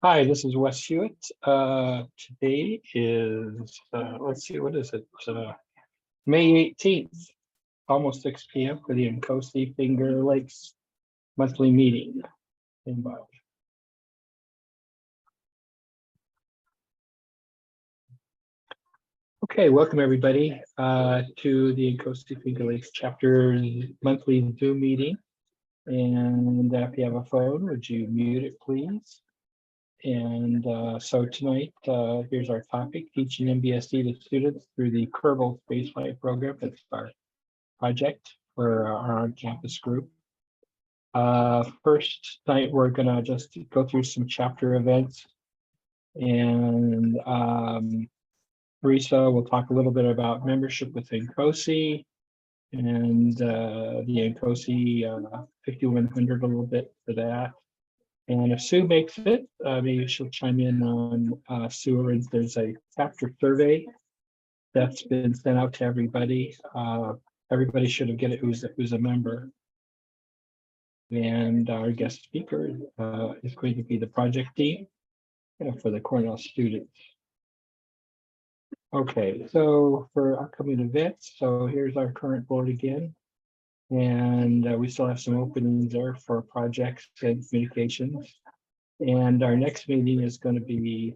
Hi, this is Wes Hewitt. Today is, let's see, what is it? May 18th, almost 6 p.m. for the INCOSE Finger Lakes monthly meeting. Okay, welcome everybody to the INCOSE Finger Lakes chapter monthly Zoom meeting. And if you have a phone, would you mute it, please? And so tonight, here's our topic: teaching MBSE to students through the Kerbal Space Program. That's our project for our on-campus group. First night, we're gonna just go through some chapter events, and Teresa will talk a little bit about membership with INCOSE and the INCOSE 5100, a little bit for that. And if Sue makes it, maybe she'll chime in on sewer. There's a chapter survey that's been sent out to everybody. Everybody should have get it who's a member. And our guest speaker is going to be the project team for the Cornell Student. Okay, so for upcoming events, so here's our current board again. And we still have some openings there for projects and communications. And our next meeting is going to be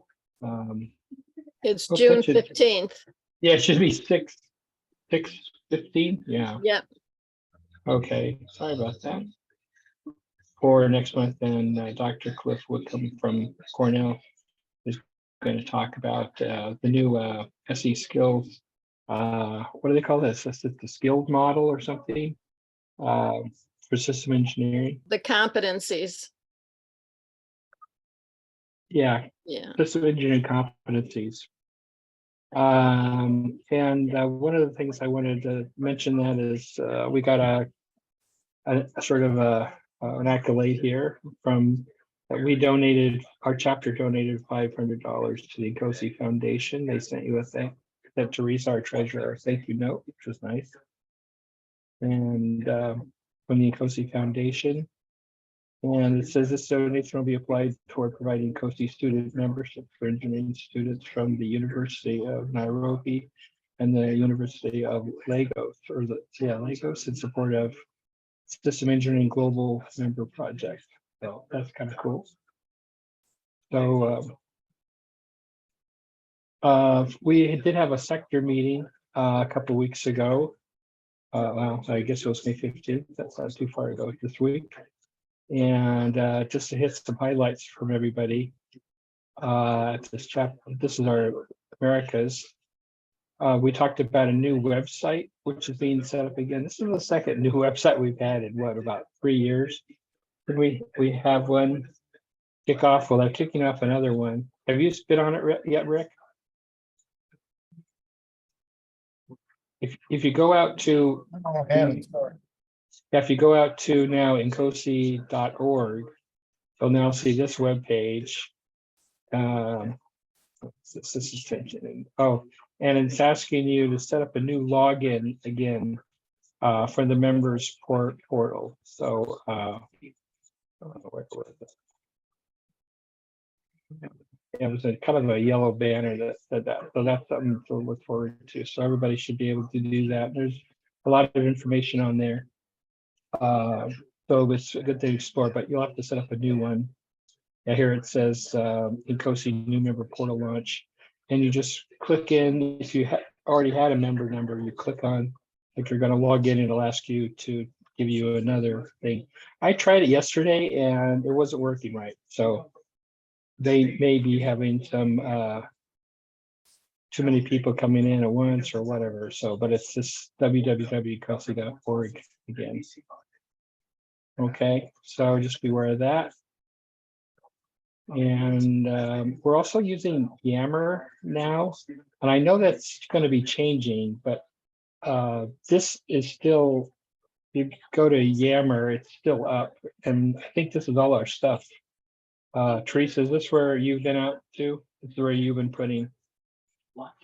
it's June 15th. Yeah, it should be 6/15. Yeah. Yep. Okay, sorry about that. For next month, then Dr. Cliff Woodcomb from Cornell is going to talk about the new SE skills. What do they call this? Is it the skills model or something? For system engineering. The competencies. Yeah. System engineering competencies. And one of the things I wanted to mention that is we got a sort of an accolade here from we donated, our chapter donated $500 to the INCOSE Foundation. They sent you a thank that Teresa, our treasurer, thank you note, which was nice. And from the INCOSE Foundation. And it says this donation will be applied toward providing INCOSE student membership for engineering students from the University of Nairobi and the University of Lagos, Lagos, in support of System Engineering Global Member Project. So that's kind of cool. So we did have a sector meeting a couple weeks ago. Well, I guess it was May 15th. That's not too far ago this week. And just to hit some highlights from everybody, this is our Americas. We talked about a new website, which is being set up again. This is the second new website we've had in about 3 years. We have one kick off. Well, they're kicking off another one. Have you been on it yet, Rick? If you go out to if you go out to now incose.org, you'll now see this web page. This is changing. Oh, and it's asking you to set up a new login again for the members portal. So where was it? It was a kind of a yellow banner that said that. So that's something to look forward to. So everybody should be able to do that. There's a lot of information on there. So it's a good thing to explore, but you'll have to set up a new one. Yeah, here it says INCOSE new member portal launch, and you just click in. If you already had a member number, you click on, if you're going to log in, it'll ask you to give you another thing. I tried it yesterday and it wasn't working right. So they may be having some too many people coming in at once or whatever. So, but it's this www.incose.org again. Okay, so just be aware of that. And we're also using Yammer now, and I know that's going to be changing, but this is still, you go to Yammer, it's still up, and I think this is all our stuff. Teresa, is this where you've been out to? This is where you've been putting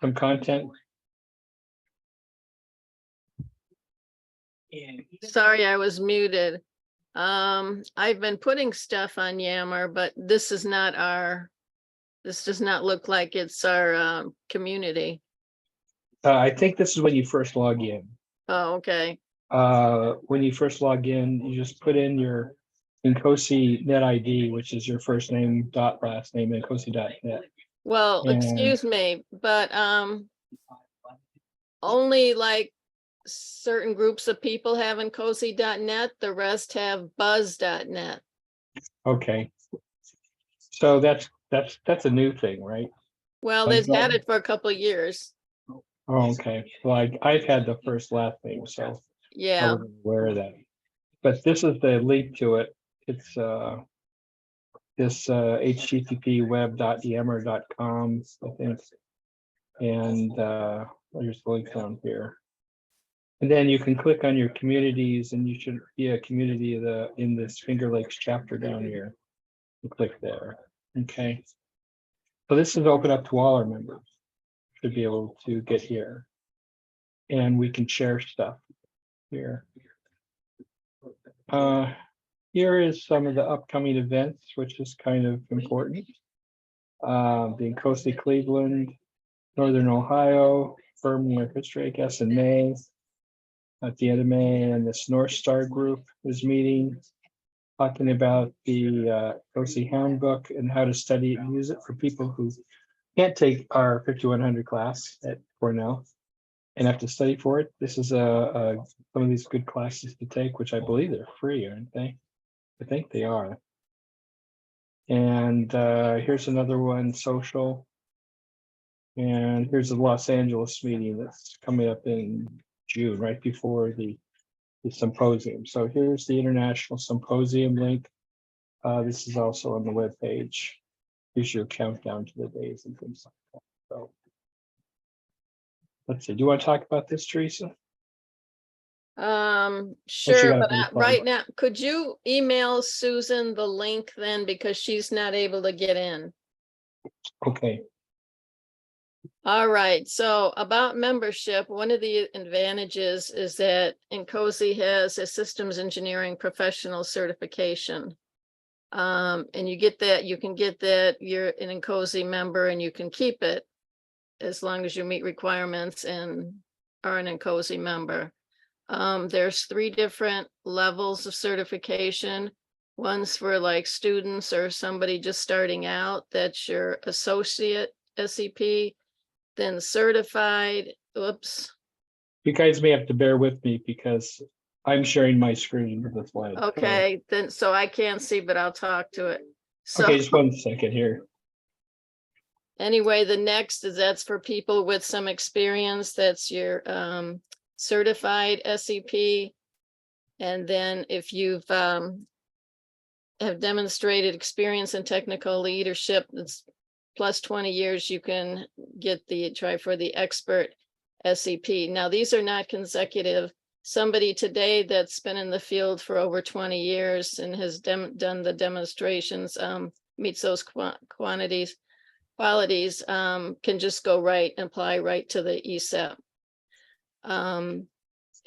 some content? Sorry, I was muted. I've been putting stuff on Yammer, but this is not our This does not look like it's our community. I think this is when you first log in. Oh, okay. When you first log in, you just put in your INCOSE net ID, which is your first name dot last name, INCOSE.net. Well, And- excuse me, but only like certain groups of people have INCOSE.net, the rest have buzz.net. Okay. So that's a new thing, right? Well, Like they've had that. it for a couple of years. Oh, okay. Well, I've had the first last name, so I Yeah, wasn't aware of that. But this is the link to it. It's this http web.yammer.com, I think. And there's the link down here. And then you can click on your communities, and you should be a community in this Finger Lakes chapter down here. You click there. Okay. So this is open up to all our members to be able to get here. And we can share stuff here. Here is some of the upcoming events, which is kind of important. The INCOSE Cleveland, Northern Ohio, Birmingham History, I guess, in May. At the end of May, and this North Star group is meeting, talking about the INCOSE handbook and how to study it and use it for people who can't take our 5100 class at Cornell and have to study for it. This is some of these good classes to take, which I believe they're free, aren't they? I think they are. And here's another one, social. And here's the Los Angeles meeting that's coming up in June, right before the symposium. So here's the International Symposium link. This is also on the web page. Here's your countdown to the days and things like that. So let's see. Do you want to talk about this, Teresa? sure, got a but brief on? right now, could you email Susan the link then, because she's not able to get in? Okay. All right, so about membership, one of the advantages is that INCOSE has a systems engineering professional certification. And you get that, you can get that, you're an INCOSE member and you can keep it as long as you meet requirements and are an INCOSE member. There's 3 different levels of certification. One's for like students or somebody just starting out, that's your associate SEP, then certified, oops. You guys may have to bear with me because I'm sharing my screen with this slide. Okay, then, so I can't see, but I'll talk to it. So Okay, just 1 second here. anyway, the next is that's for people with some experience. That's your certified SEP. And then if you've have demonstrated experience in technical leadership, that's plus 20 years, you can get try for the expert SEP. Now, these are not consecutive. Somebody today that's been in the field for over 20 years and has done the demonstrations, meets those qualities, can just go right and apply right to the ESEP.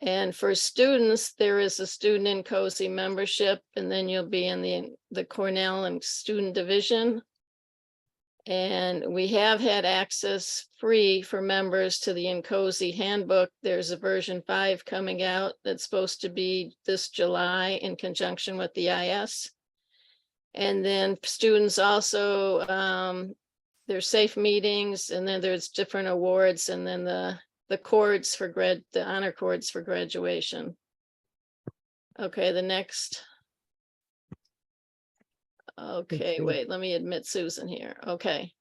And for students, there is a student INCOSE membership, and then you'll be in the Cornell and student division. And we have had access free for members to the INCOSE handbook. There's a version 5 coming out that's supposed to be this July in conjunction with the IS. And then students also, there's safe meetings, and then there's different awards, and then the cords for the honor cords for graduation. Okay, the next. Okay, wait, let me admit Susan here. Okay.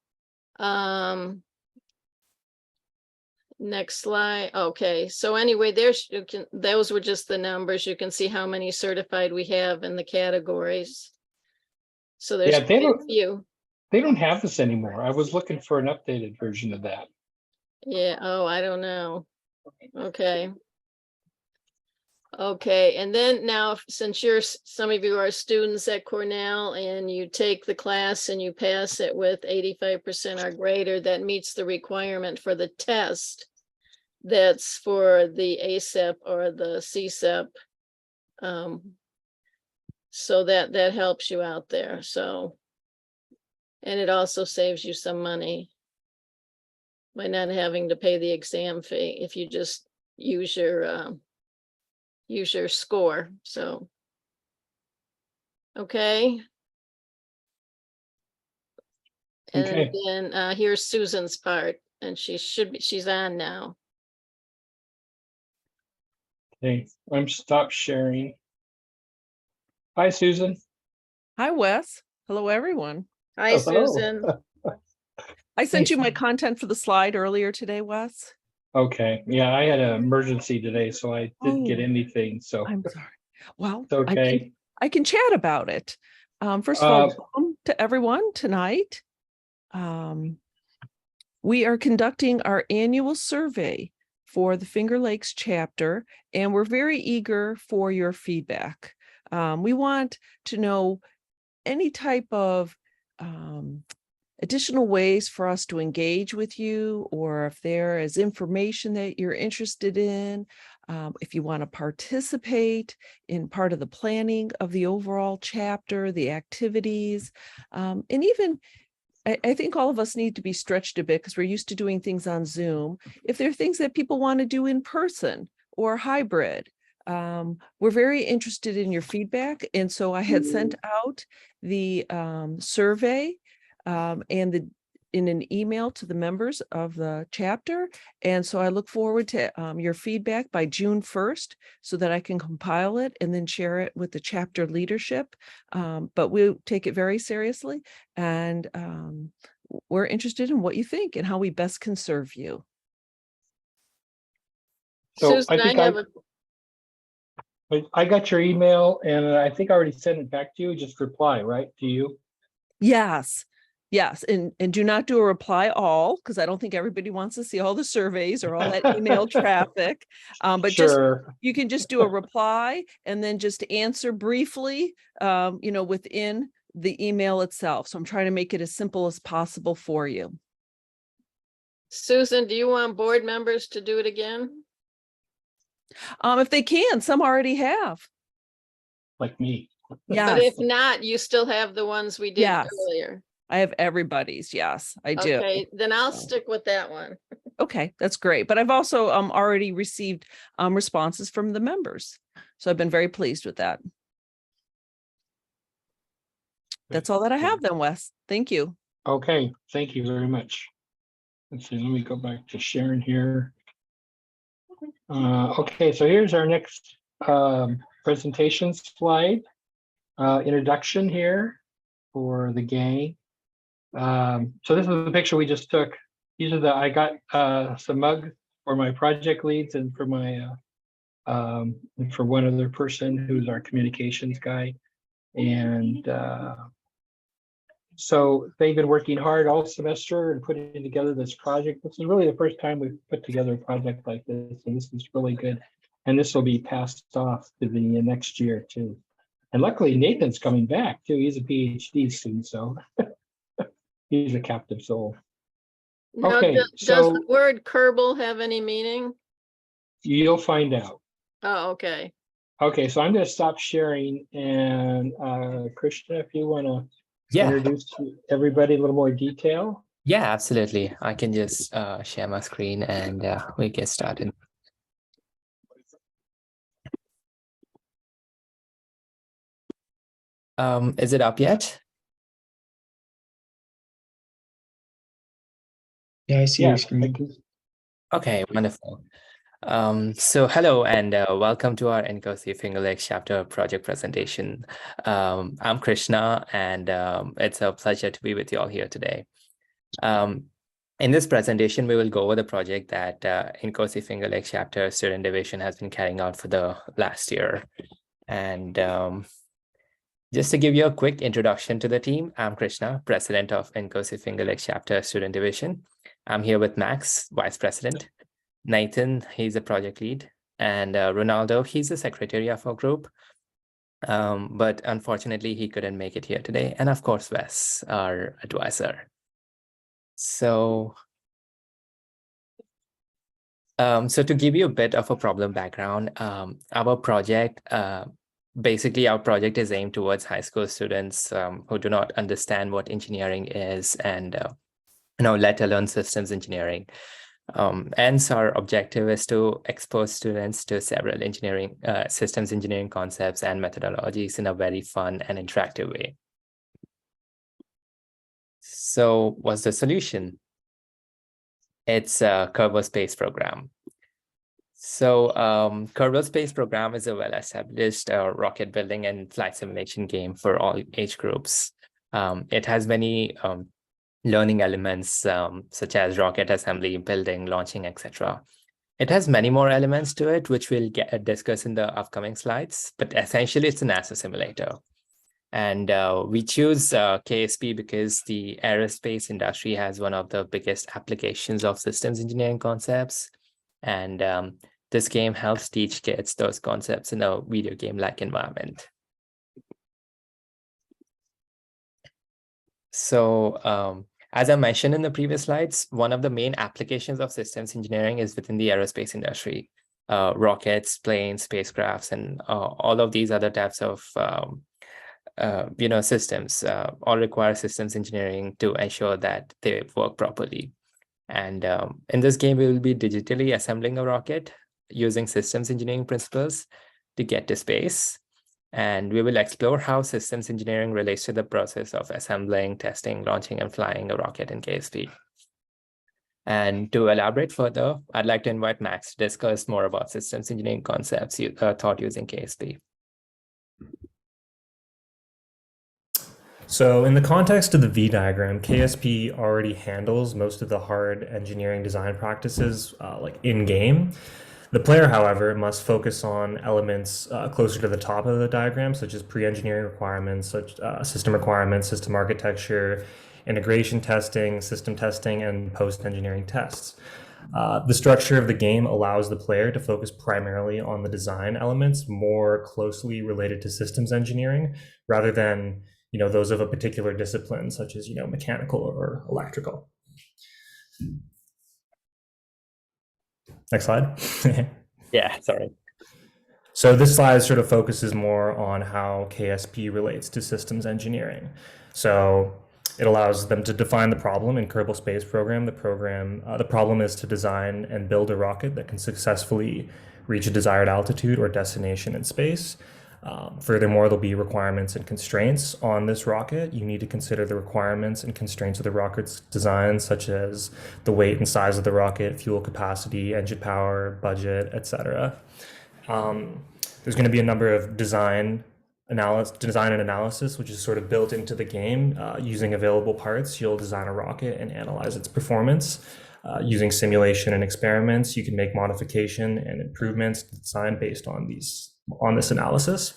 Next slide. Okay, so anyway, there's those were just the numbers. You can see how many certified we have in the categories. So there's Yeah, quite a few. They don't have this anymore. I was looking for an updated version of that. Yeah, oh, I don't know. Okay. Okay, and then now, since some of you are students at Cornell and you take the class and you pass it with 85% or greater, that meets the requirement for the test. That's for the ASEP or the CSEP. So that helps you out there. So, And it also saves you some money by not having to pay the exam fee if you just use your score. So, okay. And Okay. then here's Susan's part, and she's on now. Okay, I'm stop sharing. Hi, Susan. Hi, Wes. Hello, everyone. Hi, Oh, hello. Susan. I sent Hey. you my content for the slide earlier today, Wes. Okay, yeah, I had an emergency today, so I didn't get Oh. anything, so I'm sorry. Well, it's okay. I can chat about it. First of all, welcome to everyone tonight. We are conducting our annual survey for the Finger Lakes chapter, and we're very eager for your feedback. We want to know any type of additional ways for us to engage with you, or if there is information that you're interested in, if you want to participate in part of the planning of the overall chapter, the activities, and even I think all of us need to be stretched a bit because we're used to doing things on Zoom. If there are things that people want to do in person or hybrid, we're very interested in your feedback. And so I had sent out the survey in an email to the members of the chapter. And so I look forward to your feedback by June 1st so that I can compile it and then share it with the chapter leadership. But we'll take it very seriously, and we're interested in what you think and how we best can serve you. So Susan, I think I got your email, and I think I already sent it back to you. Just reply, right, to you? Yes. Yes, and do not do a reply all, because I don't think everybody wants to see all the surveys or all that email traffic. But Sure. just, you can just do a reply and then just answer briefly, within the email itself. So I'm trying to make it as simple as possible for you. Susan, do you want board members to do it again? If they can, some already have. Like me. Yeah. But if not, you still have the ones we did Yes. earlier. I have everybody's. Yes, I do. Okay, then I'll stick with that one. Okay, that's great. But I've also already received responses from the members. So I've been very pleased with that. That's all that I have then, Wes. Thank you. Okay, thank you very much. Let's see, let me go back to Sharon here. Okay, so here's our next presentation slide. Introduction here for the gang. So this is the picture we just took. These are I got some mugs for my project leads and for my for one other person who's our communications guy. And so they've been working hard all semester and putting together this project. This is really the first time we've put together a project like this, and this is really good. And this will be passed off to the next year too. And luckily Nathan's coming back too. He's a PhD student, so he's a captive soul. No, Okay, does so the word Kerbal have any meaning? you'll find out. Oh, okay. Okay, so I'm going to stop sharing, and Krishna, if you want to introduce everybody in a little more detail. Yeah, absolutely. I can just share my screen and we get started. Is it up yet? Yeah, I see your screen. Okay, wonderful. So hello and welcome to our INCOSE Finger Lakes chapter project presentation. I'm Krishna, and it's a pleasure to be with you all here today. In this presentation, we will go over the project that INCOSE Finger Lakes chapter student division has been carrying out for the last year. And just to give you a quick introduction to the team, I'm Krishna, president of INCOSE Finger Lakes chapter student division. I'm here with Max, vice president. Nathan, he's a project lead, and Ronaldo, he's the secretary of our group. But unfortunately, he couldn't make it here today. And of course, Wes, our advisor. So to give you a bit of a problem background, our project basically, our project is aimed towards high school students who do not understand what engineering is and let alone systems engineering. And so our objective is to expose students to several systems engineering concepts and methodologies in a very fun and interactive way. So what's the solution? It's a Kerbal Space Program. So Kerbal Space Program is a well-established rocket building and flight simulation game for all age groups. It has many learning elements such as rocket assembly, building, launching, etc. It has many more elements to it, which we'll discuss in the upcoming slides, but essentially it's a NASA simulator. And we choose KSP because the aerospace industry has one of the biggest applications of systems engineering concepts. And this game helps teach kids those concepts in a video game-like environment. So as I mentioned in the previous slides, one of the main applications of systems engineering is within the aerospace industry. Rockets, planes, spacecrafts, and all of these other types of systems all require systems engineering to ensure that they work properly. And in this game, we will be digitally assembling a rocket using systems engineering principles to get to space. And we will explore how systems engineering relates to the process of assembling, testing, launching, and flying a rocket in KSP. And to elaborate further, I'd like to invite Max to discuss more about systems engineering concepts taught using KSP. So in the context of the V diagram, KSP already handles most of the hard engineering design practices like in-game. The player, however, must focus on elements closer to the top of the diagram, such as pre-engineering requirements, system requirements, system architecture, integration testing, system testing, and post-engineering tests. The structure of the game allows the player to focus primarily on the design elements more closely related to systems engineering, rather than those of a particular discipline, such as mechanical or electrical. Next slide. Yeah, sorry. So this slide sort of focuses more on how KSP relates to systems engineering. So it allows them to define the problem in Kerbal Space Program. The problem is to design and build a rocket that can successfully reach a desired altitude or destination in space. Furthermore, there'll be requirements and constraints on this rocket. You need to consider the requirements and constraints of the rocket's design, such as the weight and size of the rocket, fuel capacity, engine power, budget, etc. There's going to be a number of design and analysis, which is sort of built into the game. Using available parts, you'll design a rocket and analyze its performance. Using simulation and experiments, you can make modification and improvements to the design based on this analysis.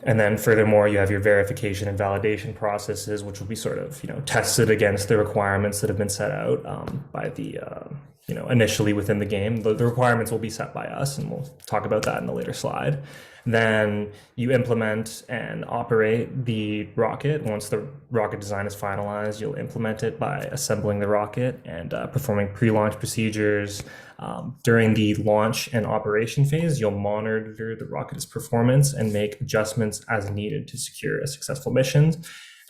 And then furthermore, you have your verification and validation processes, which will be sort of, tested against the requirements that have been set out by the, initially within the game. The requirements will be set by us, and we'll talk about that in a later slide. Then you implement and operate the rocket. Once the rocket design is finalized, you'll implement it by assembling the rocket and performing pre-launch procedures. During the launch and operation phase, you'll monitor the rocket's performance and make adjustments as needed to secure a successful mission.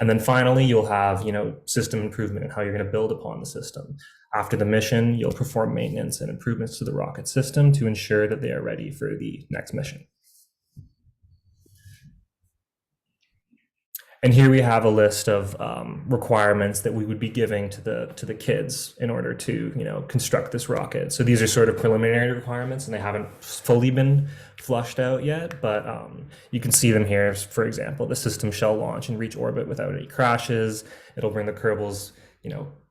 And then finally, you'll have, system improvement and how you're going to build upon the system. After the mission, you'll perform maintenance and improvements to the rocket system to ensure that they are ready for the next mission. And here we have a list of requirements that we would be giving to the kids in order to construct this rocket. So these are sort of preliminary requirements, and they haven't fully been flushed out yet, but you can see them here. For example, the system shall launch and reach orbit without any crashes. It'll bring the Kerbals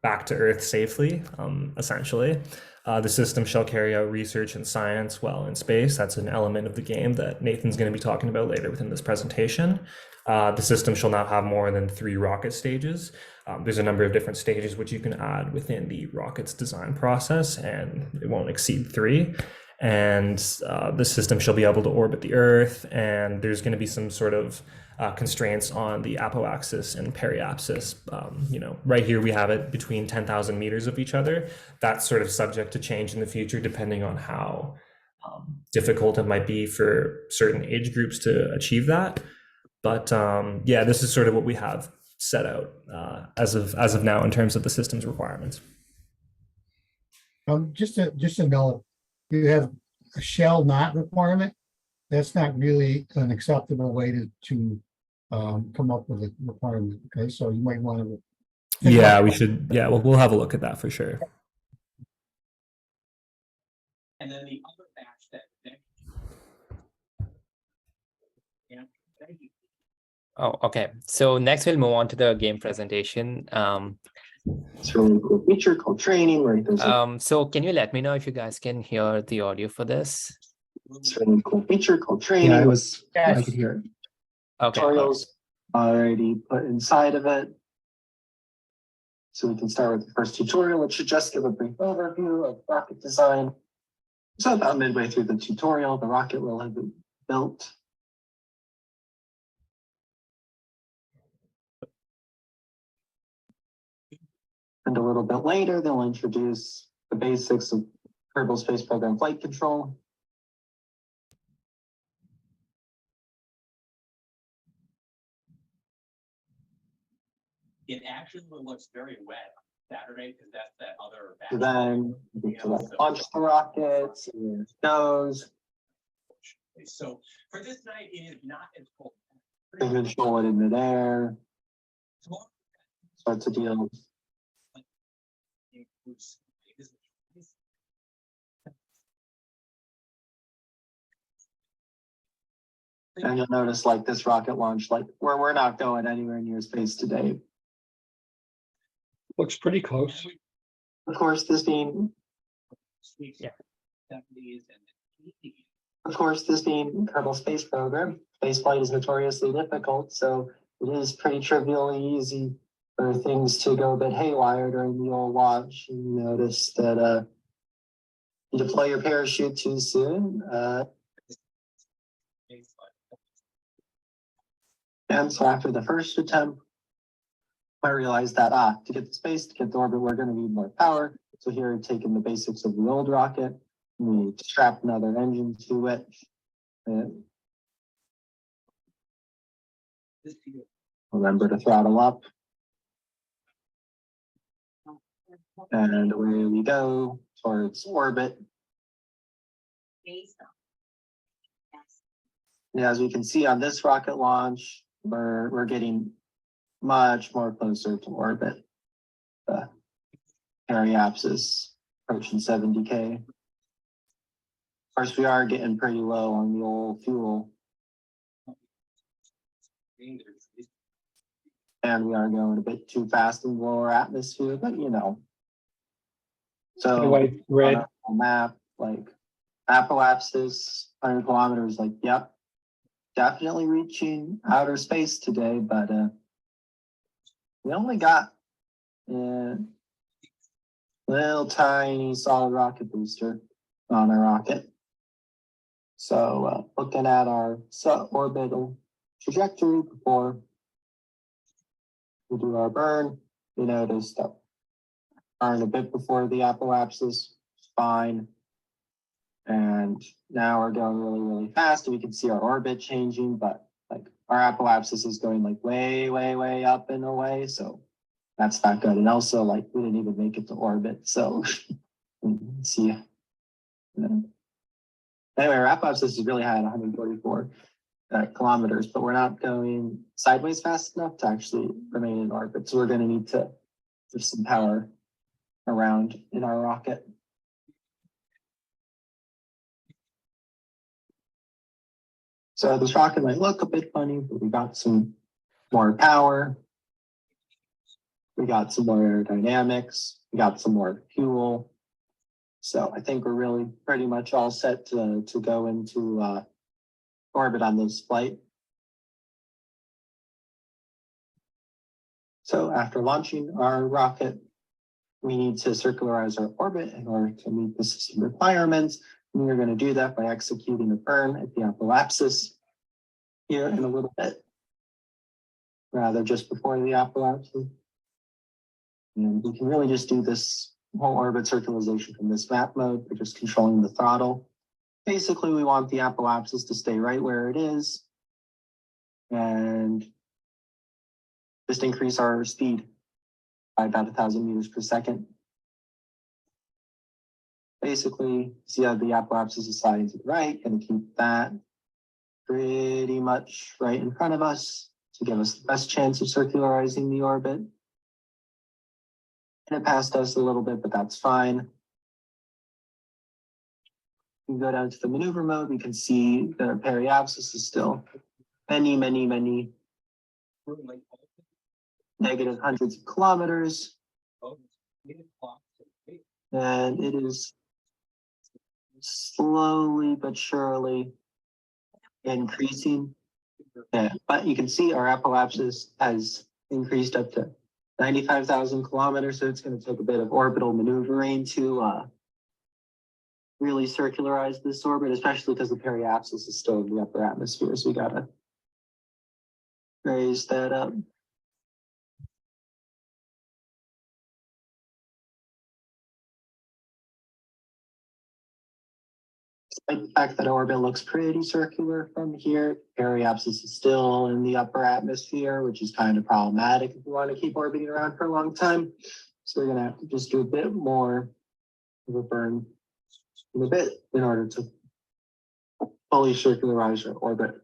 back to Earth safely, essentially. The system shall carry out research and science while in space. That's an element of the game that Nathan's going to be talking about later within this presentation. The system shall not have more than 3 rocket stages. There's a number of different stages which you can add within the rocket's design process, and it won't exceed 3. And the system shall be able to orbit the Earth, and there's going to be some sort of constraints on the apoapsis and periapsis. Right here we have it between 10,000 meters of each other. That's sort of subject to change in the future depending on how difficult it might be for certain age groups to achieve that. But yeah, this is sort of what we have set out as of now in terms of the system's requirements. Just to know, you have a shall not requirement. That's not really an acceptable way to come up with a requirement. Okay, so you might want to. Yeah, we should. Yeah, we'll have a look at that for sure. And then the other batch that. Yeah, thank you. Oh, okay. So next we'll move on to the game presentation. It's a really cool feature called training, where there's So can you let me know if you guys can hear the audio for this? it's a really cool feature called training. Yeah, it was. I could hear it. Okay. Tutorials already put inside of it. So we can start with the first tutorial, which should just give a brief overview of rocket design. So about midway through the tutorial, the rocket will have been built. And a little bit later, they'll introduce the basics of Kerbal Space Program flight control. It actually looks very wet Saturday because that's that other. So then we can launch the rockets, and goes, So for this night, it is not as cold. control it in midair, sorts of deals. And you'll notice like this rocket launch, like where we're not going anywhere near space today. Looks pretty close. Of course, this being Kerbal Space Program, spaceflight is notoriously difficult, so it is pretty trivially easy for things to go a bit haywire during the old launch. You notice that you deploy your parachute too soon. And so after the first attempt, I realized that to get the space, to get the orbit, we're going to need more power. So here, taking the basics of the old rocket, we strap another engine to it. And remember to throttle up. And away we go towards orbit. And as we can see on this rocket launch, we're getting much more closer to orbit. The periapsis approaching 70K. Of course, we are getting pretty low on the old fuel. And we are going a bit too fast in the lower atmosphere, but you know. So White, red. on a map, like apoapsis, 100 kilometers, like, yep. Definitely reaching outer space today, but we only got a little tiny solid rocket booster on our rocket. So looking at our suborbital trajectory before we do our burn, we notice that burn a bit before the apoapsis, fine. And now we're going really, really fast. And we can see our orbit changing, but like our apoapsis is going like way, way, way up and away. So that's not good. And also like we didn't even make it to orbit. So see. Anyway, our apoapsis is really high at 144 kilometers, but we're not going sideways fast enough to actually remain in orbit. So we're going to need to give some power around in our rocket. So this rocket might look a bit funny, but we got some more power. We got some more aerodynamics. We got some more fuel. So I think we're really pretty much all set to go into orbit on this flight. So after launching our rocket, we need to circularize our orbit in order to meet the system requirements. And we're going to do that by executing a burn at the apoapsis here in a little bit. rather just before the apoapsis. And we can really just do this whole orbit circularization from this map mode. We're just controlling the throttle. Basically, we want the apoapsis to stay right where it is and just increase our speed by about 1,000 meters per second. Basically, see how the apoapsis is sliding to the right, and keep that pretty much right in front of us to give us the best chance of circularizing the orbit. And it passed us a little bit, but that's fine. We can go down to the maneuver mode. We can see the periapsis is still many negative hundreds of kilometers. And it is slowly but surely increasing. Yeah, but you can see our apoapsis has increased up to 95,000 kilometers. So it's going to take a bit of orbital maneuvering to really circularize this orbit, especially because the periapsis is still in the upper atmosphere. So we got to raise that up. Despite the fact that orbit looks pretty circular from here, periapsis is still in the upper atmosphere, which is kind of problematic if we want to keep orbiting around for a long time. So we're going to have to just do a bit more of a burn in a bit in order to fully circularize our orbit.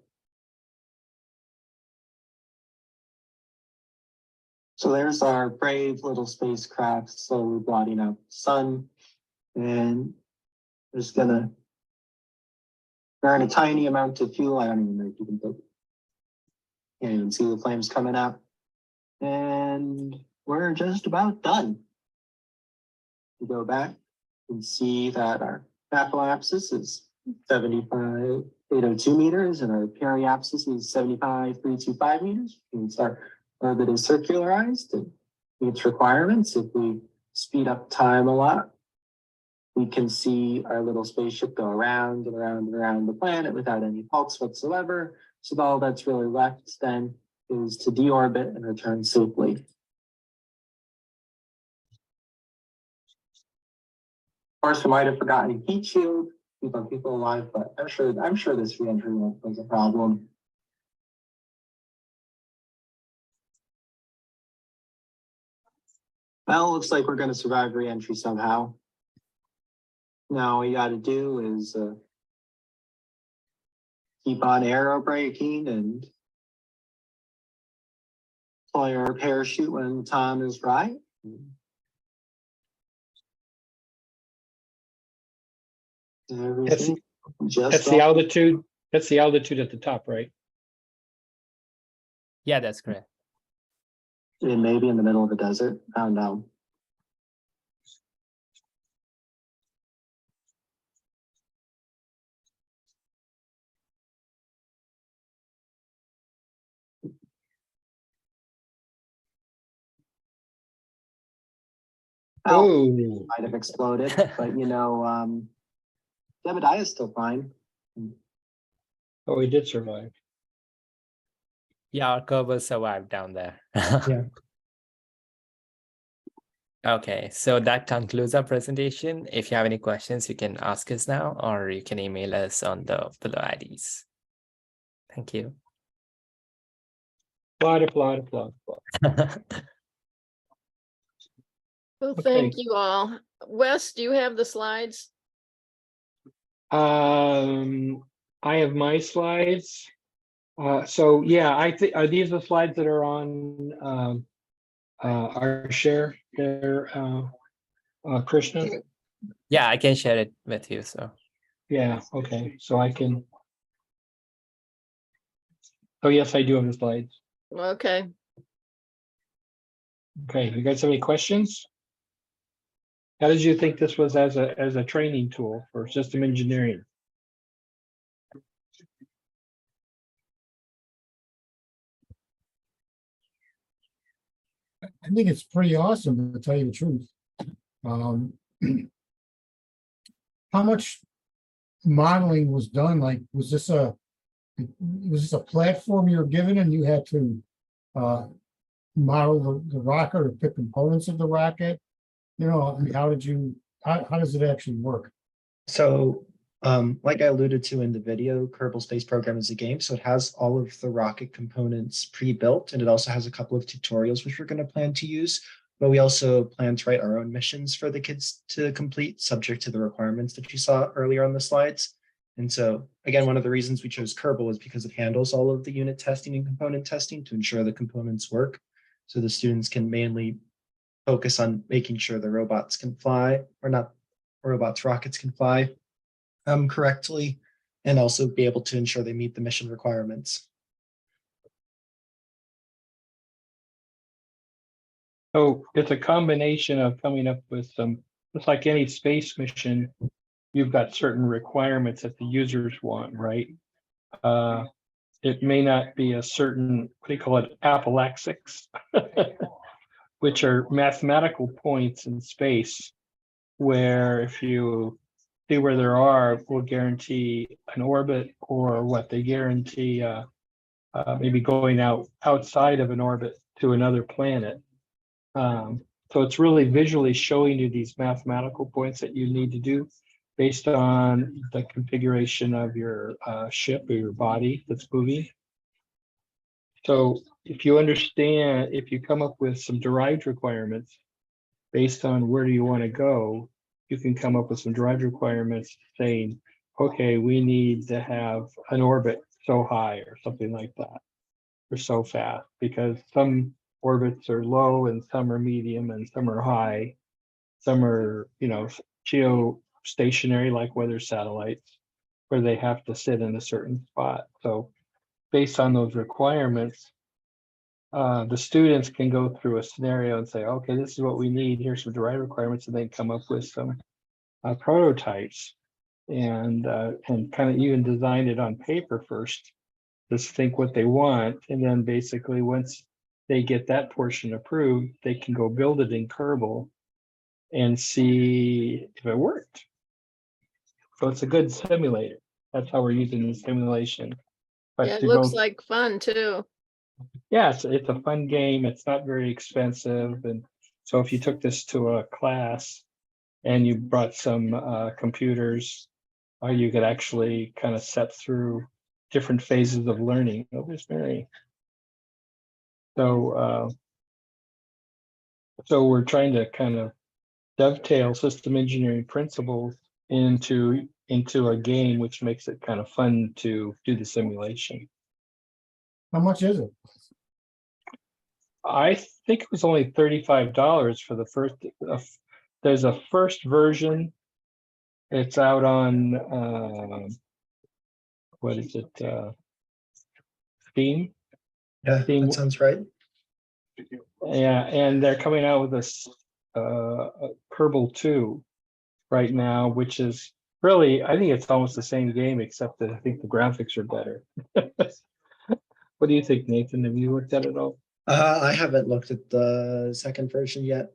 So there's our brave little spacecraft slowly blotting out the sun, and we're just gonna burn a tiny amount of fuel. I don't even know if you can put. Can't even see the flames coming out, and we're just about done. We go back and see that our apoapsis is 75,802 meters, and our periapsis is 75,325 meters. And our orbit is circularized and meets requirements. If we speed up time a lot, we can see our little spaceship go around and around and around the planet without any pulse whatsoever. So all that's really left then is to deorbit and return safely. Of course, we might have forgotten a heat shield, keep people alive, but I'm sure this reentry won't pose a problem. Well, looks like we're going to survive reentry somehow. Now all you got to do is keep on aero braking and deploy our parachute when the time is right. Everything That's the altitude. That's the altitude at the top, right? Yeah, that's correct. It may be in the middle of the desert. I don't know. Oh, Might have exploded, but you know, Zebediah is still fine. oh, he did survive. Yeah, our Kerbal survived down there. Yeah. Okay, so that concludes our presentation. If you have any questions, you can ask us now, or you can email us on the below IDs. Thank you. Applaud. Well, Okay. thank you all. Wes, do you have the slides? I have my slides. So yeah, I think, are these the slides that are on our share there, Krishna? Yeah, I can share it with you. So Yeah, okay, so I can. Oh, yes, I do have the slides. Okay. Okay, you guys have any questions? How did you think this was as a training tool for system engineering? I think it's pretty awesome, to tell you the truth. How much modeling was done? Like, was this a platform you were given and you had to model the rocket or pick components of the rocket? You know, I mean, how does it actually work? So, like I alluded to in the video, Kerbal Space Program is a game, so it has all of the rocket components pre-built, and it also has a couple of tutorials which we're going to plan to use. But we also plan to write our own missions for the kids to complete, subject to the requirements that you saw earlier on the slides. And so, again, one of the reasons we chose Kerbal is because it handles all of the unit testing and component testing to ensure the components work. So the students can mainly focus on making sure the robots can fly, or not robots, rockets can fly correctly, and also be able to ensure they meet the mission requirements. So it's a combination of coming up with some, just like any space mission, you've got certain requirements that the users want, right? It may not be a certain, what do you call it, apalaxics, which are mathematical points in space, where if you see where there are, will guarantee an orbit, or what they guarantee maybe going outside of an orbit to another planet. So it's really visually showing you these mathematical points that you need to do based on the configuration of your ship or your body that's moving. So if you understand, if you come up with some derived requirements based on where do you want to go, you can come up with some derived requirements saying, okay, we need to have an orbit so high or something like that, or so fast, because some orbits are low and some are medium and some are high. Some are, you know, geostationary, like weather satellites, where they have to sit in a certain spot. So based on those requirements, the students can go through a scenario and say, okay, this is what we need. Here's some derived requirements, and then come up with some prototypes and kind of even design it on paper first. Just think what they want, and then basically once they get that portion approved, they can go build it in Kerbal and see if it worked. So it's a good simulator. That's how we're using the simulation. But Yeah, it to looks go, like fun too. yeah, it's a fun game. It's not very expensive. And so if you took this to a class and you brought some computers, you could actually kind of set through different phases of learning. Oh, there's Mary. So, so we're trying to kind of dovetail system engineering principles into a game, which makes it kind of fun to do the simulation. How much is it? I think it was only $35 for the first. There's a first version. It's out on what is it? Steam. Yeah, Steam. that sounds right. Yeah, and they're coming out with this Kerbal 2 right now, which is really, I think it's almost the same game, except that I think the graphics are better. What do you think, Nathan? Have you looked at it all? I haven't looked at the second version yet.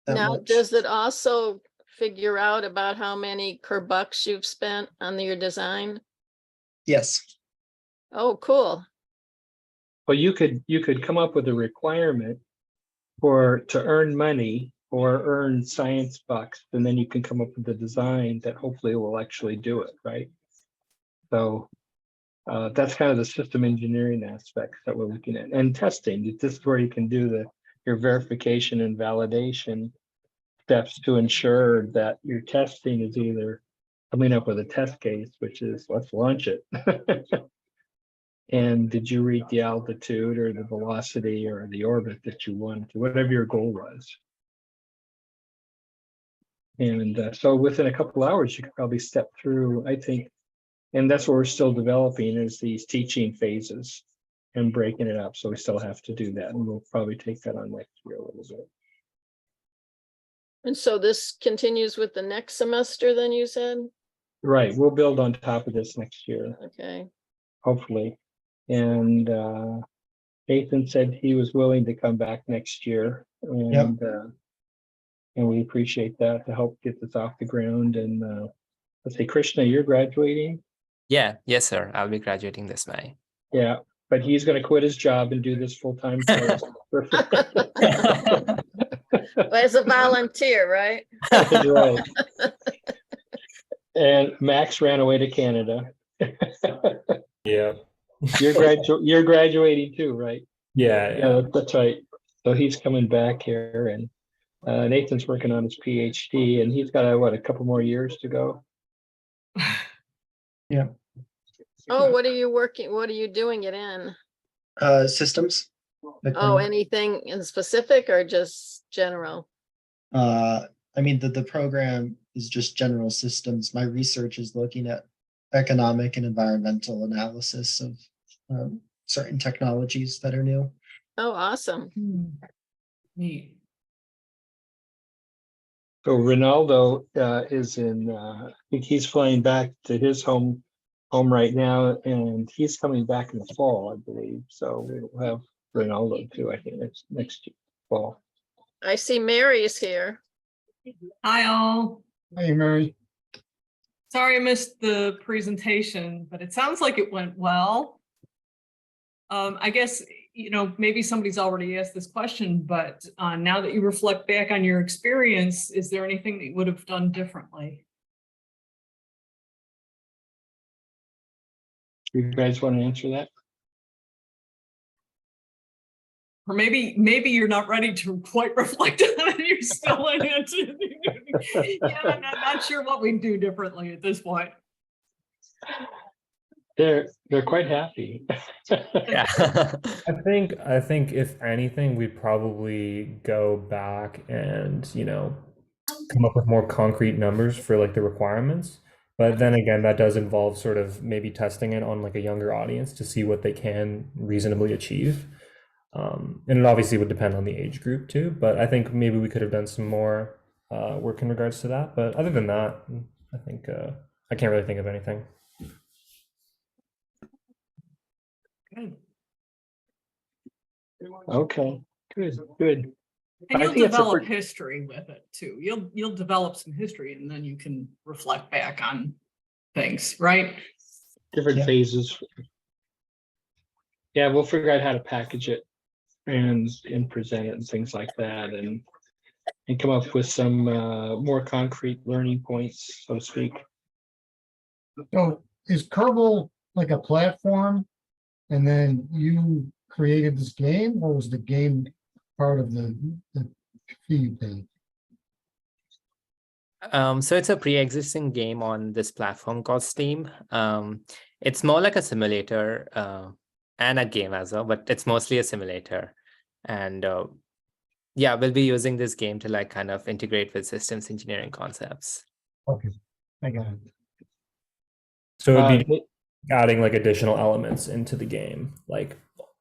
Now, much. does it also figure out about how many Kerbucks you've spent on your design? Yes. Oh, cool. Well, you could come up with a requirement to earn money or earn science bucks, and then you can come up with a design that hopefully will actually do it, right? So that's kind of the system engineering aspects that we're looking at, and testing. This is where you can do your verification and validation steps to ensure that your testing is either coming up with a test case, which is let's launch it. And did you reach the altitude or the velocity or the orbit that you wanted to, whatever your goal was? And so within a couple hours, you could probably step through, I think, and that's what we're still developing is these teaching phases and breaking it up. So we still have to do that, and we'll probably take that on next year a little bit. And so this continues with the next semester, then you said? Right, we'll build on top of this next year, Okay. hopefully. And Nathan said he was willing to come back next year, and we appreciate that to help get this off the ground. And let's say, Krishna, you're graduating. Yeah, yes, sir. I'll be graduating this May. Yeah, but he's gonna quit his job and do this full-time. As a volunteer, right? That's right. And Max ran away to Canada. Yeah. You're graduating too, right? Yeah. Yeah, that's right. So he's coming back here, and Nathan's working on his PhD, and he's got a couple more years to go. Yeah. Oh, what are you doing it in? Systems. Oh, anything in specific or just general? I mean, the program is just general systems. My research is looking at economic and environmental analysis of certain technologies that are new. Oh, awesome. Neat. So Ronaldo is in. I think he's flying back to his home right now, and he's coming back in the fall, I believe. So we'll have Ronaldo too. I think next fall. I see Mary's here. Hi all. Hey, Mary. Sorry I missed the presentation, but it sounds like it went well. I guess, maybe somebody's already asked this question, but now that you reflect back on your experience, is there anything that you would have done differently? You guys want to answer that? Or maybe you're not ready to quite reflect on it. You're still in it. Yeah, I'm not sure what we'd do differently at this point. They're quite happy. Yeah. I think if anything, we'd probably go back and, come up with more concrete numbers for like the requirements. But then again, that does involve sort of maybe testing it on like a younger audience to see what they can reasonably achieve. And it obviously would depend on the age group too, but I think maybe we could have done some more work in regards to that. But other than that, I think I can't really think of anything. Good. Okay, good. And I you'll think it's a develop pretty- history with it too. You'll develop some history and then you can reflect back on things, right? Different Yeah. phases. Yeah, we'll figure out how to package it and present it and things like that, and come up with some more concrete learning points, so to speak. So is Kerbal like a platform? And then you created this game, or was the game part of the fee thing? So it's a pre-existing game on this platform called Steam. It's more like a simulator and a game as well, but it's mostly a simulator. And yeah, we'll be using this game to like kind of integrate with systems engineering concepts. Okay, I got it. So it'd be adding like additional elements into the game, like,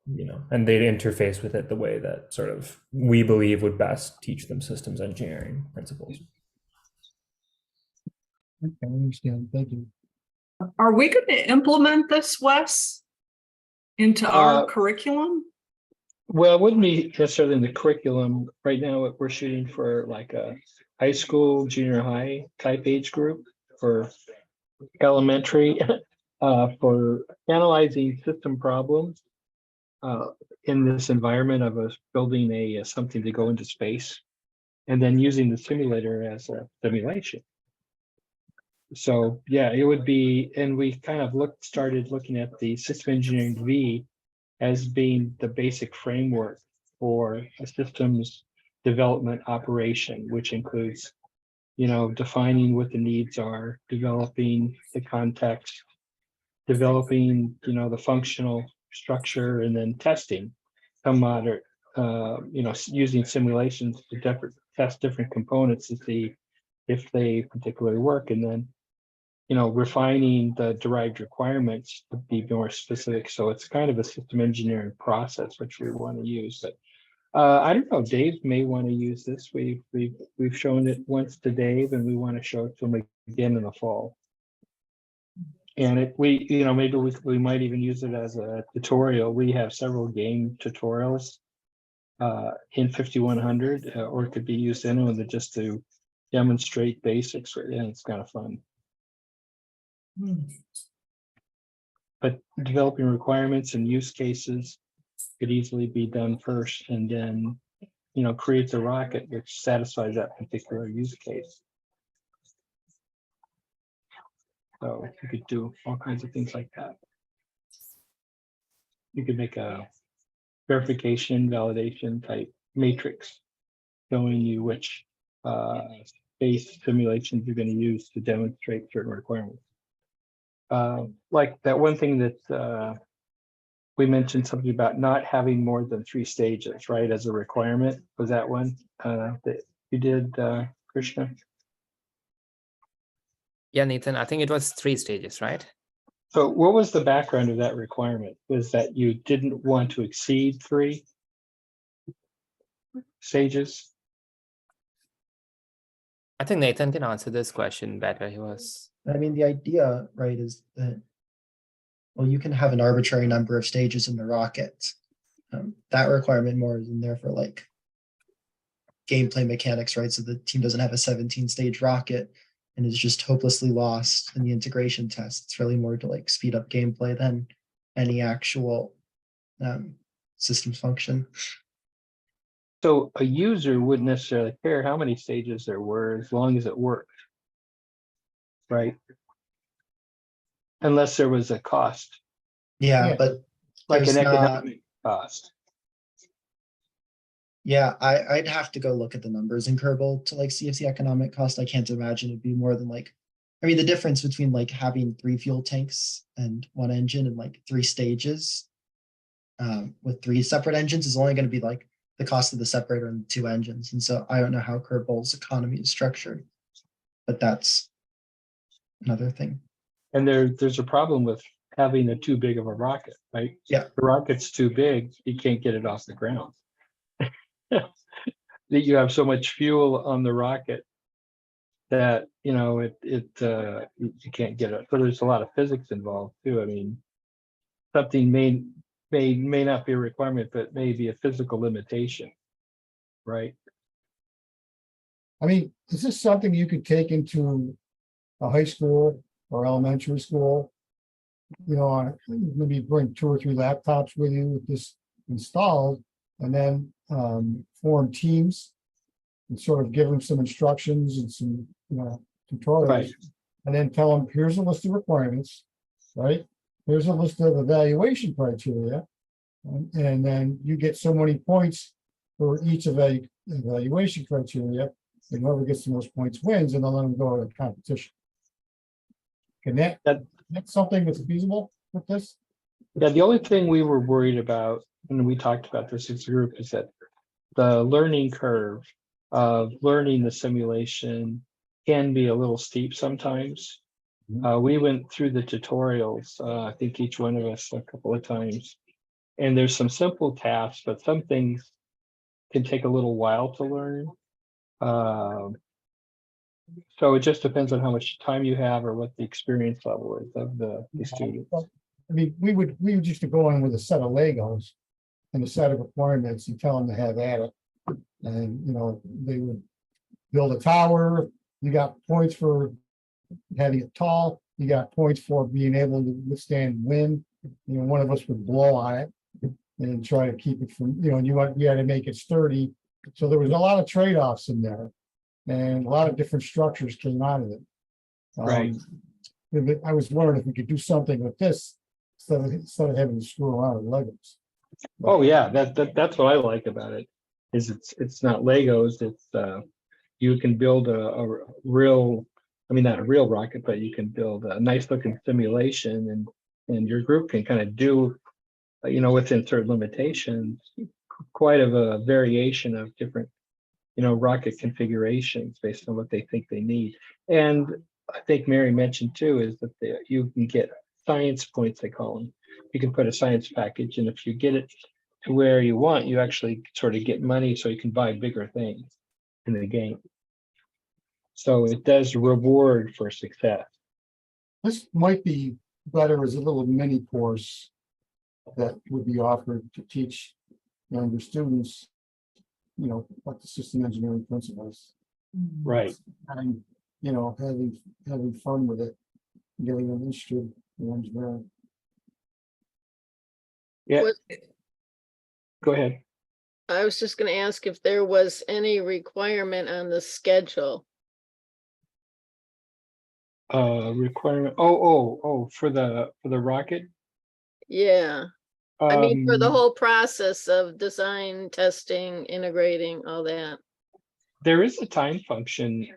and they'd interface with it the way that sort of we believe would best teach them systems engineering principles. Okay, I understand. Thank you. Are we going to implement this, Wes, into our curriculum? Well, it wouldn't be necessarily in the curriculum. Right now, we're shooting for like a high school, junior high type age group for elementary, for analyzing system problems in this environment of us building something to go into space, and then using the simulator as a simulation. So yeah, it would be, and we kind of started looking at the system engineering V as being the basic framework for a systems development operation, which includes, defining what the needs are, developing the context, developing, the functional structure, and then testing some other, using simulations to test different components to see if they particularly work, and then refining the derived requirements to be more specific. So it's kind of a system engineering process, which we want to use. But I don't know, Dave may want to use this. We've shown it once to Dave, and we want to show it to him again in the fall. And maybe we might even use it as a tutorial. We have several game tutorials in 5100, or it could be used anyway just to demonstrate basics, and it's kind of fun. but developing requirements and use cases could easily be done first, and then, create the rocket which satisfies that particular use case. So you could do all kinds of things like that. You could make a verification, validation type matrix showing you which space simulations you're going to use to demonstrate certain requirements. Like that one thing that we mentioned something about not having more than 3 stages, right, as a requirement. Was that one that you did, Krishna? Yeah, Nathan, I think it was 3 stages, right? So what was the background of that requirement? Was that you didn't want to exceed 3 stages? I think Nathan can answer this question better. He was. I mean, the idea, right, is that, well, you can have an arbitrary number of stages in the rocket. That requirement more is in there for like gameplay mechanics, right? So the team doesn't have a 17-stage rocket and is just hopelessly lost in the integration test. It's really more to like speed up gameplay than any actual systems function. So a user wouldn't necessarily care how many stages there were as long as it worked, right? Unless there was a cost, Yeah, Yeah. but like there's an not, economic cost. yeah, I'd have to go look at the numbers in Kerbal to like see if the economic cost. I can't imagine it'd be more than like, I mean, the difference between like having 3 fuel tanks and 1 engine and like 3 stages with 3 separate engines is only going to be like the cost of the separator and 2 engines. And so I don't know how Kerbal's economy is structured, but that's another thing. And there's a problem with having a too big of a rocket, right? Yeah. The rocket's too big, you can't get it off the ground. That you have so much fuel on the rocket that you can't get it. So there's a lot of physics involved too. I mean, something may not be a requirement, but may be a physical limitation, right? I mean, is this something you could take into a high school or elementary school? Maybe bring 2 or 3 laptops with you with this installed, and then form teams and sort of give them some instructions and some, tutorials. Right. And then tell them, here's a list of requirements, right? Here's a list of evaluation criteria. And then you get so many points for each evaluation criteria. And whoever gets the most points wins, and they'll let them go to competition. Can that's something that's feasible with this? Yeah, the only thing we were worried about when we talked about this as a group is that the learning curve of learning the simulation can be a little steep sometimes. We went through the tutorials, I think each one of us a couple of times, and there's some simple tasks, but some things can take a little while to learn. So it just depends on how much time you have or what the experience level is of the students. I mean, we would used to go in with a set of Legos and a set of requirements and tell them to have at it. And, they would build a tower. You got points for having it tall. You got points for being able to withstand wind. One of us would blow on it and try to keep it from, you had to make it sturdy. So there was a lot of trade-offs in there. And a lot of different structures came out of it. Right. I was wondering if we could do something with this instead of having to screw around with Legos. Oh yeah, that's what I like about it. Is it's not Legos. It's you can build a real, I mean not a real rocket, but you can build a nice looking simulation, and your group can kind of do, within certain limitations, quite of a variation of different rocket configurations based on what they think they need. And I think Mary mentioned too is that you can get science points, they call them. You can put a science package, and if you get it to where you want, you actually sort of get money so you can buy bigger things in the game. So it does reward for success. This might be better as a little mini course that would be offered to teach younger students, what the system engineering principles. Right. And, having fun with it, getting them interested in engineering. Yeah, What- go ahead. I was just gonna ask if there was any requirement on the schedule. Requirement, for the rocket. Yeah, I mean, for the Um, whole process of design, testing, integrating, all that. There is a time function,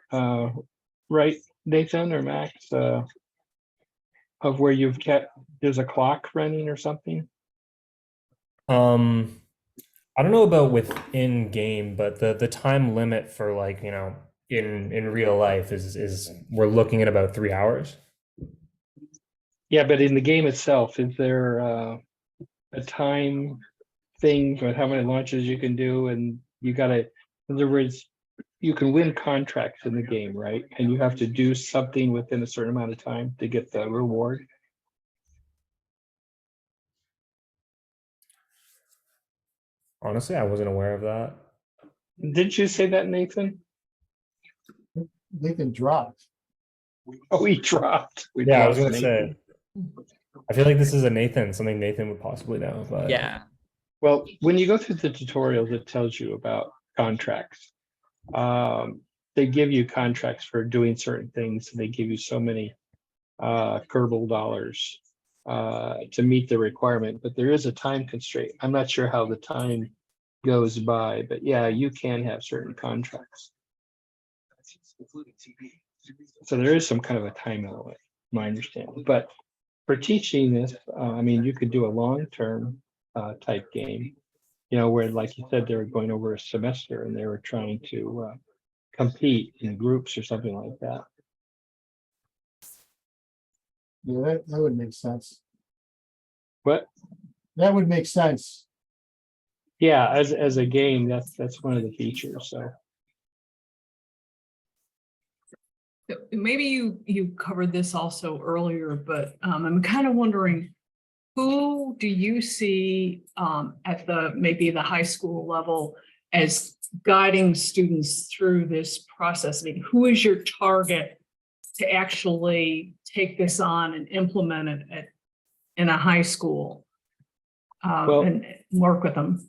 right, Nathan or Max, of where you've kept, there's a clock running or something? I don't know about within game, but the time limit for, like, in real life is we're looking at about 3 hours. Yeah, but in the game itself, is there a time thing for how many launches you can do? And you gotta, in other words, you can win contracts in the game, right? And you have to do something within a certain amount of time to get the reward. Honestly, I wasn't aware of that. Didn't you say that, Nathan? Nathan dropped. Oh, he dropped. We Yeah, I was dropped gonna say. I feel like this is something Nathan would possibly know, but Yeah. Well, when you go through the tutorials, it tells you about contracts. They give you contracts for doing certain things. They give you so many Kerbal dollars to meet the requirement, but there is a time constraint. I'm not sure how the time goes by, but yeah, you can have certain contracts. So there is some kind of a time element, my understanding. But for teaching this, I mean, you could do a long-term type game, where, like you said, they were going over a semester and they were trying to compete in groups or something like that. Yeah, that would make sense. But That would make sense. yeah, as a game, that's one of the features. So Maybe you covered this also earlier, but I'm kind of wondering, who do you see at maybe the high school level as guiding students through this process? I mean, who is your target to actually take this on and implement it in a high school Well, and work with them?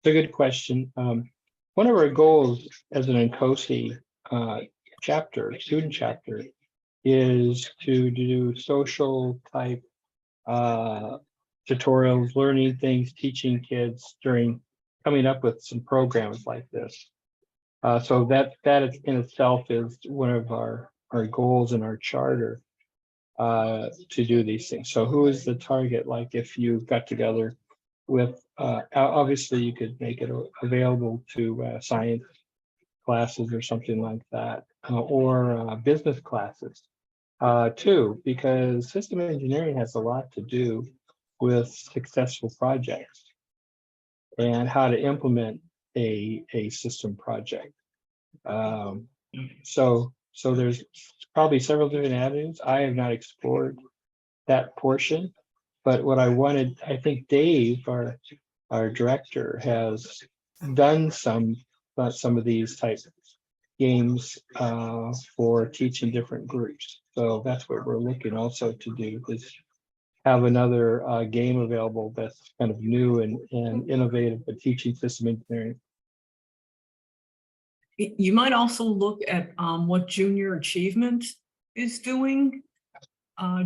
it's a good question. One of our goals as an INCOSE student chapter, is to do social type tutorials, learning things, teaching kids coming up with some programs like this. So that in itself is one of our goals in our charter, to do these things. So who is the target? Like, if you got together with, obviously you could make it available to science classes or something like that, or business classes too, because system engineering has a lot to do with successful projects and how to implement a system project. So there's probably several different avenues. I have not explored that portion, but what I wanted, I think Dave, our director, has done some of these types of games for teaching different groups. So that's what we're looking also to do, is have another game available that's kind of new and innovative, but teaching system engineering. You might also look at what Junior Achievement is doing.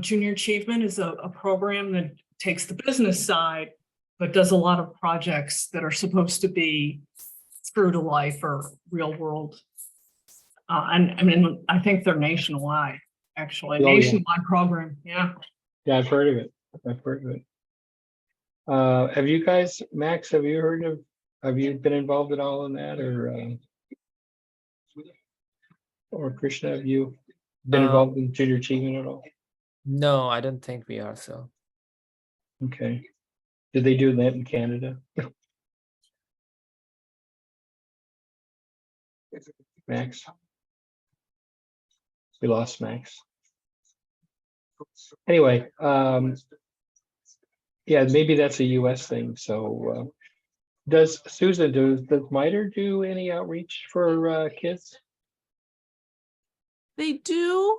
Junior Achievement is a program that takes the business side, but does a lot of projects that are supposed to be true to life or real world. And I mean, I think they're nationwide, actually, Oh, yeah. nationwide program. Yeah. Yeah, I've heard of it. Have you guys, Max, have you been involved at all in that, or Krishna, have you been involved in Junior Achievement at all? No, I don't think we are so. Okay. Did they do that in Canada? Max? We lost Max. Anyway, yeah, maybe that's a US thing. So does Susan, does MITRE do any outreach for kids? They do.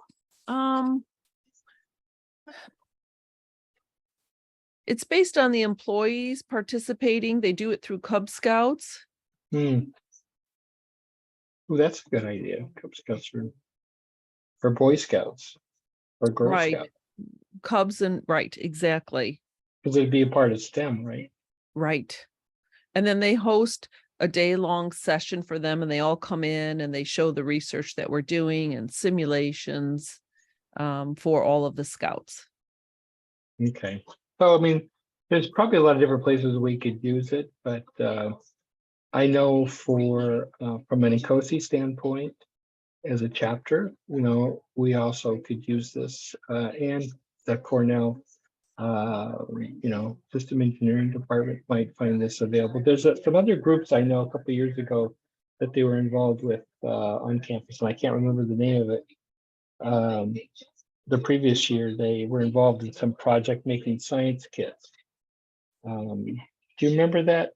It's based on the employees participating. They do it through Cub Scouts. Oh, that's a good idea. Cub Scouts for Boy Scouts or Girl Right. Scouts, Cubs and right, exactly. because it'd be a part of STEM, right? Right. And then they host a day-long session for them, and they all come in and they show the research that we're doing and simulations for all of the scouts. Okay. So, I mean, there's probably a lot of different places we could use it, but I know for from an INCOSE standpoint, as a chapter, you know, we also could use this and the Cornell you know, system engineering department might find this available. There's some other groups I know a couple of years ago that they were involved with on campus, and I can't remember the name of it. The previous year, they were involved in some project making science kits. Do you remember that,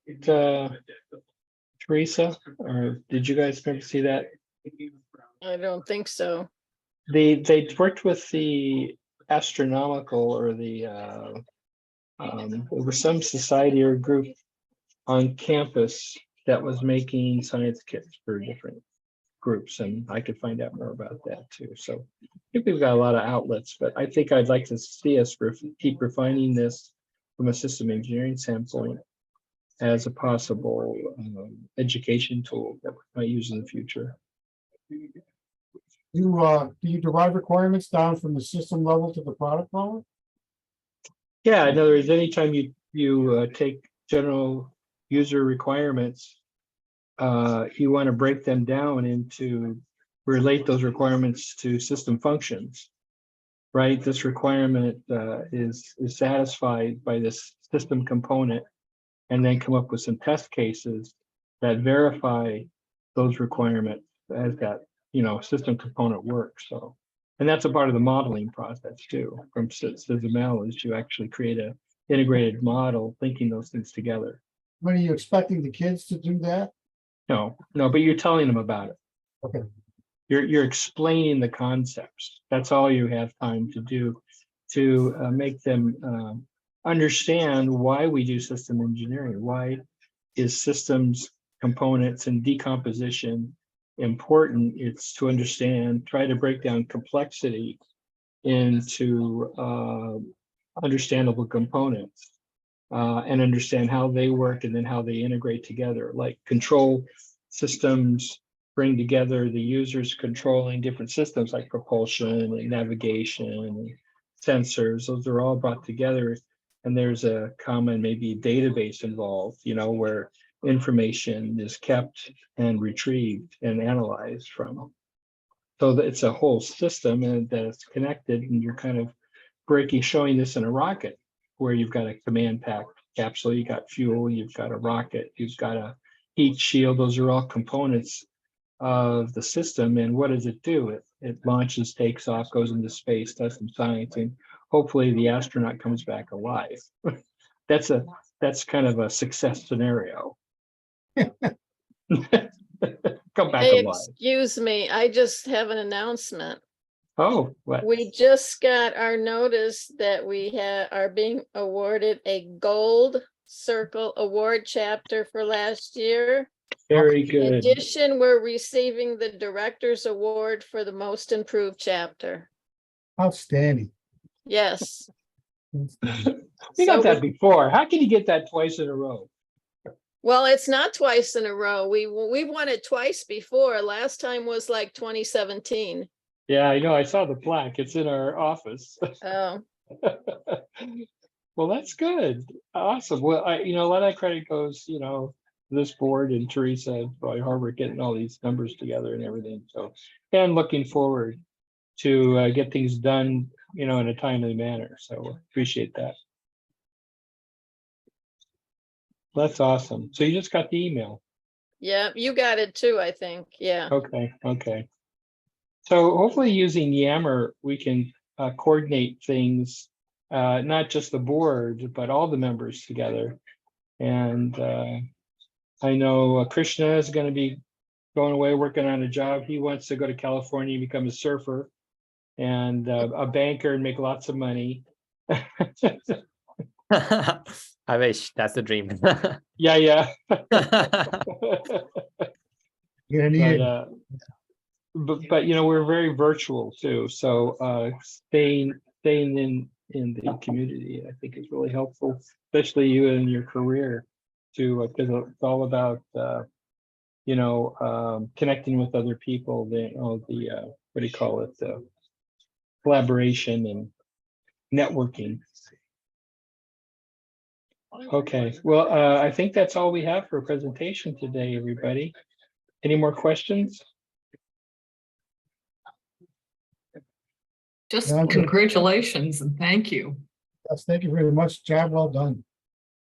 Teresa? Or did you guys remember see that? I don't think so. They worked with the astronomical or the there was some society or group on campus that was making science kits for different groups, and I could find out more about that too. So I think we've got a lot of outlets, but I think I'd like to see us keep refining this from a system engineering standpoint as a possible education tool that we might use in the future. Do you derive requirements down from the system level to the product level? Yeah, in other words, anytime you take general user requirements, you want to break them down into relate those requirements to system functions, right? This requirement is satisfied by this system component, and then come up with some test cases that verify those requirements as that, you know, system component works. So, and that's a part of the modeling process too. From SysML is you actually create a integrated model, linking those things together. When are you expecting the kids to do that? No, but you're telling them about it. Okay. You're explaining the concepts. That's all you have time to do to make them understand why we do system engineering. Why is systems, components, and decomposition important? It's to understand, try to break down complexity into understandable components and understand how they work and then how they integrate together. Like control systems bring together the users controlling different systems like propulsion and navigation and sensors. Those are all brought together, and there's a common maybe database involved, you know, where information is kept and retrieved and analyzed from. So that it's a whole system and that it's connected, and you're kind of showing this in a rocket where you've got a command pack capsule, you got fuel, you've got a rocket, you've got a heat shield. Those are all components of the system. And what does it do? It launches, takes off, goes into space, does some science, and hopefully the astronaut comes back alive. That's kind of a success scenario. Come back Hey, alive. excuse me, I just have an announcement. Oh, what? We just got our notice that we are being awarded a Gold Circle Award chapter for last year. Very In good. addition, we're receiving the Director's Award for the most improved chapter. Outstanding. Yes. You So got that before. How can you get that twice in a row? Well, it's not twice in a row. We won it twice before. Last time was like 2017. Yeah, I know. I saw the plaque. It's in our office. Oh, Well, that's good. Awesome. Well, you know, a lot of credit goes, you know, this board and Teresa and Roy Harbert getting all these numbers together and everything. So, and looking forward to get things done, you know, in a timely manner. So appreciate that. That's awesome. So you just got the email. yeah, you got it too, I think. Yeah. Okay. So hopefully using Yammer, we can coordinate things, not just the board, but all the members together. And I know Krishna is going to be going away working on a job. He wants to go to California and become a surfer and a banker and make lots of money. I wish that's the dream. Yeah, yeah. You're gonna need But you know, we're very virtual too, so staying in the community, I think is really helpful, especially you in your career too, because it's all about you know, connecting with other people, the what do you call it, collaboration and networking. Okay, well, I think that's all we have for a presentation today, everybody. Any more questions? Just Yeah, I'm good. congratulations and thank you. Yes, thank you very much. Job well done.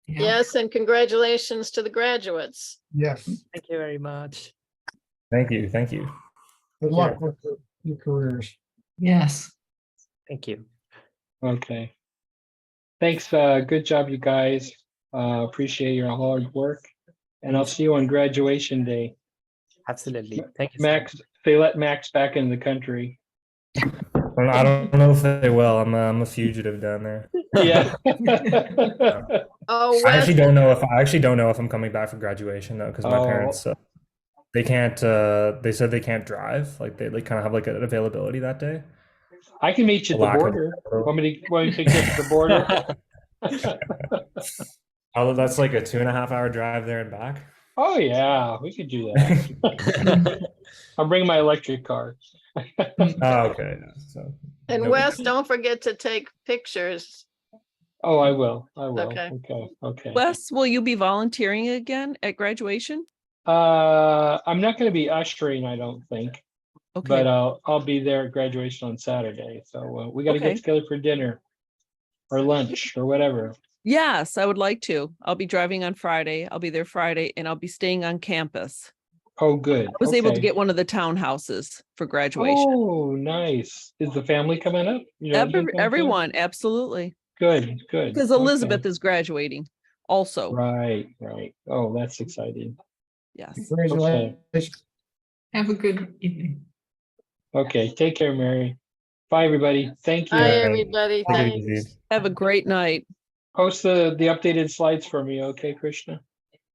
Yeah. Yes, and congratulations to the graduates. Yes. Thank you very much. Thank you. Thank you. Good luck with your careers. Yes. Thank you. Okay. Thanks, good job, you guys. Appreciate your hard work. And I'll see you on graduation day. Absolutely. Thank you. So Max, they let Max back in the country. I don't know if they will. I'm a fugitive down there. Yeah. Oh, I actually Wes, don't know if I'm coming back for graduation though, because my Oh. parents they can't. They said they can't drive. Like they kind of have like an availability that day. I can meet you at the Lack of- border. Want me to get to the border? Oh, that's like a 2.5 hour drive there and back. Oh, yeah, we could do that. I'll bring my electric car. Oh, okay. So and no Wes, big- don't forget to take pictures. Oh, I will. Okay. Okay. Wes, will you be volunteering again at graduation? I'm not going to be ushering, I don't think, but Okay, I'll be there at graduation on Saturday. So we got to Okay. get together for dinner or lunch or whatever. yes, I would like to. I'll be driving on Friday. I'll be there Friday and I'll be staying on campus. Oh, good. I was able to Okay. get one of the townhouses for graduation. Oh, nice. Is the family coming up? Your husband comes up? Everyone, absolutely. Good. Because Okay. Elizabeth is graduating also. Right. Oh, that's exciting. Yes. Congratulations. Have a good evening. Okay, take care, Mary. Bye, everybody. Thank you. Hi, Yeah. everybody. Take it Thanks. easy. Have a great night. Post the updated slides for me, okay, Krishna?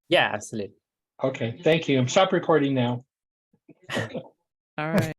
yeah, absolutely. Okay, thank you. Stop recording now. All right.